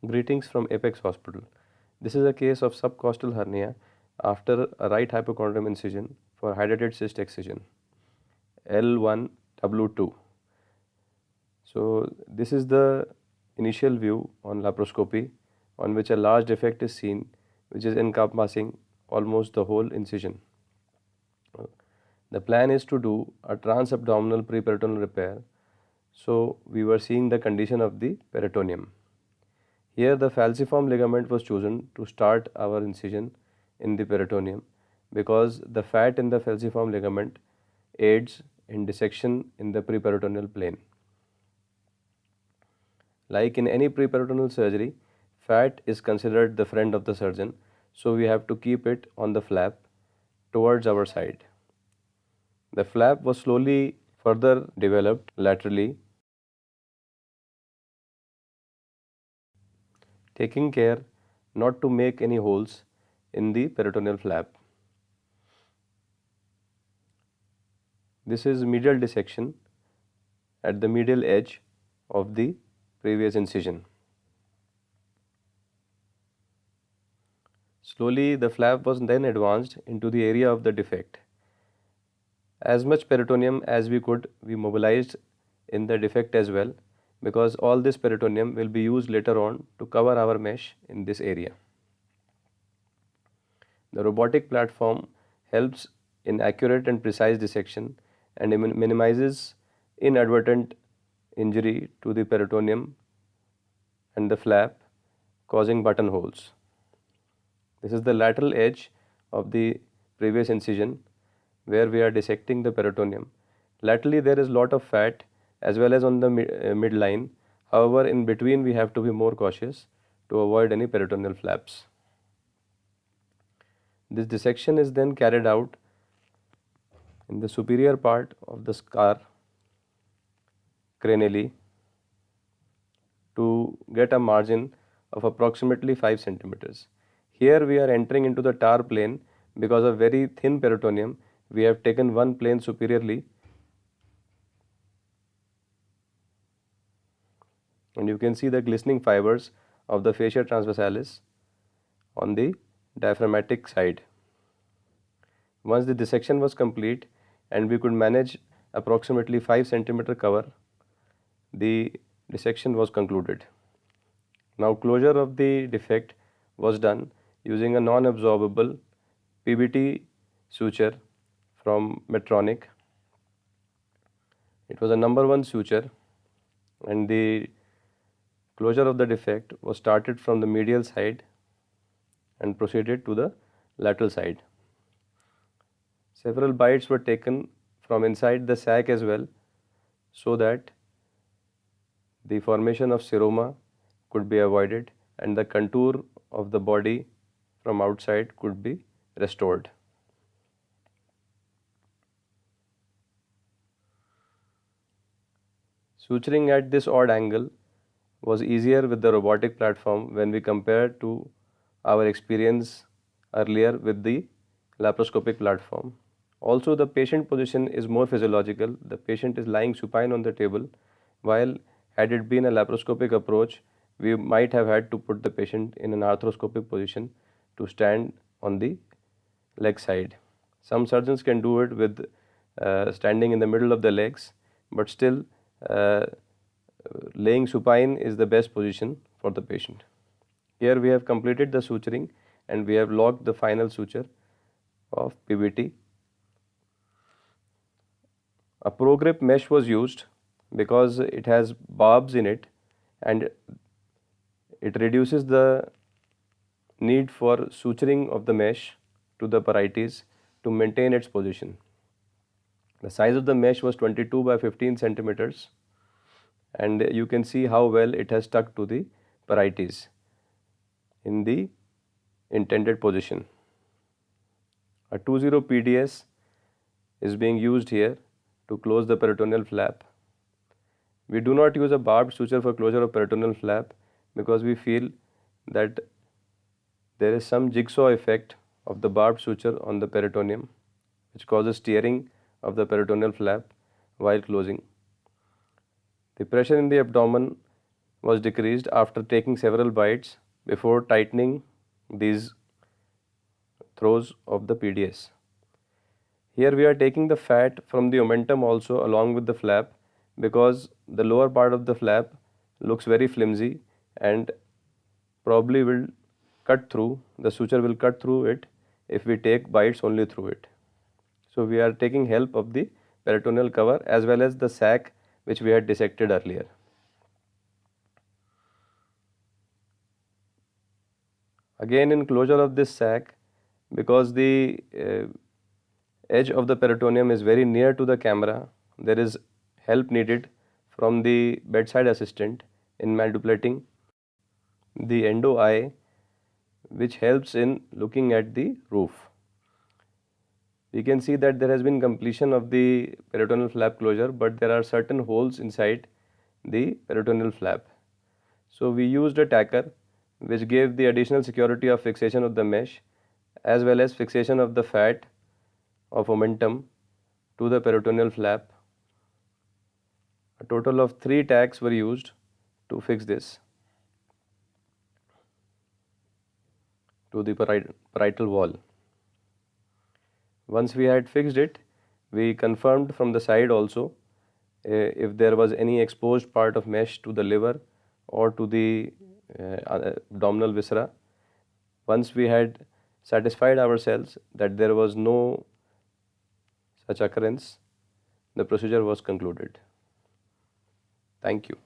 Greetings from Apex Hospital. This is a case of subcostal hernia after a right hypochondrium incision for hydatid cyst excision L1W2. So this is the initial view on laparoscopy on which a large defect is seen, which is encompassing almost the whole incision. The plan is to do a transabdominal preperitoneal repair. So we were seeing the condition of the peritoneum. Here the falciform ligament was chosen to start our incision in the peritoneum because the fat in the falciform ligament aids in dissection in the preperitoneal plane. Like in any preperitoneal surgery, fat is considered the friend of the surgeon, so we have to keep it on the flap towards our side. The flap was slowly further developed laterally, taking care not to make any holes in the peritoneal flap. This is medial dissection at the medial edge of the previous incision. Slowly the flap was then advanced into the area of the defect. As much peritoneum as we could, we mobilized in the defect as well, because all this peritoneum will be used later on to cover our mesh in this area. The robotic platform helps in accurate and precise dissection and minimizes inadvertent injury to the peritoneum and the flap, causing buttonholes. This is the lateral edge of the previous incision where we are dissecting the peritoneum. Laterally there is lot of fat as well as on the midline. However, in between we have to be more cautious to avoid any peritoneal flaps. This dissection is then carried out in the superior part of the scar cranially to get a margin of approximately 5 centimeters. Here we are entering into the TAR plane because of very thin peritoneum. We have taken one plane superiorly, and you can see the glistening fibers of the fascia transversalis on the diaphragmatic side. Once the dissection was complete and we could manage approximately 5 centimeter cover, the dissection was concluded. Now closure of the defect was done using a non-absorbable PBT suture from Medtronic. It was a number 1 suture, and the closure of the defect was started from the medial side and proceeded to the lateral side. Several bites were taken from inside the sac as well, so that the formation of seroma could be avoided and the contour of the body from outside could be restored. Suturing at this odd angle was easier with the robotic platform when we compare to our experience earlier with the laparoscopic platform. Also, the patient position is more physiological. The patient is lying supine on the table, while had it been a laparoscopic approach, we might have had to put the patient in an arthroscopic position to stand on the leg side. Some surgeons can do it with standing in the middle of the legs, but still laying supine is the best position for the patient. Here we have completed the suturing and we have locked the final suture of PBT. A pro grip mesh was used because it has barbs in it and it reduces the need for suturing of the mesh to the parietes to maintain its position. The size of the mesh was 22 by 15 centimeters, and you can see how well it has stuck to the parietes in the intended position. A 20 PDS is being used here to close the peritoneal flap. We do not use a barbed suture for closure of peritoneal flap because we feel that there is some jigsaw effect of the barbed suture on the peritoneum which causes tearing of the peritoneal flap while closing. The pressure in the abdomen was decreased after taking several bites before tightening these throws of the PDS. Here we are taking the fat from the omentum also along with the flap, because the lower part of the flap looks very flimsy and probably will cut through, the suture will cut through it if we take bites only through it. So we are taking help of the peritoneal cover as well as the sac which we had dissected earlier. Again, in closure of this sac, because the edge of the peritoneum is very near to the camera, there is help needed from the bedside assistant in manipulating the endo eye, which helps in looking at the roof. We can see that there has been completion of the peritoneal flap closure, but there are certain holes inside the peritoneal flap. So we used a tacker which gave the additional security of fixation of the mesh as well as fixation of the fat of omentum to the peritoneal flap. A total of 3 tacks were used to fix this to the parietal wall. Once we had fixed it, we confirmed from the side also if there was any exposed part of mesh to the liver or to the abdominal viscera. Once we had satisfied ourselves that there was no such occurrence, the procedure was concluded. Thank you.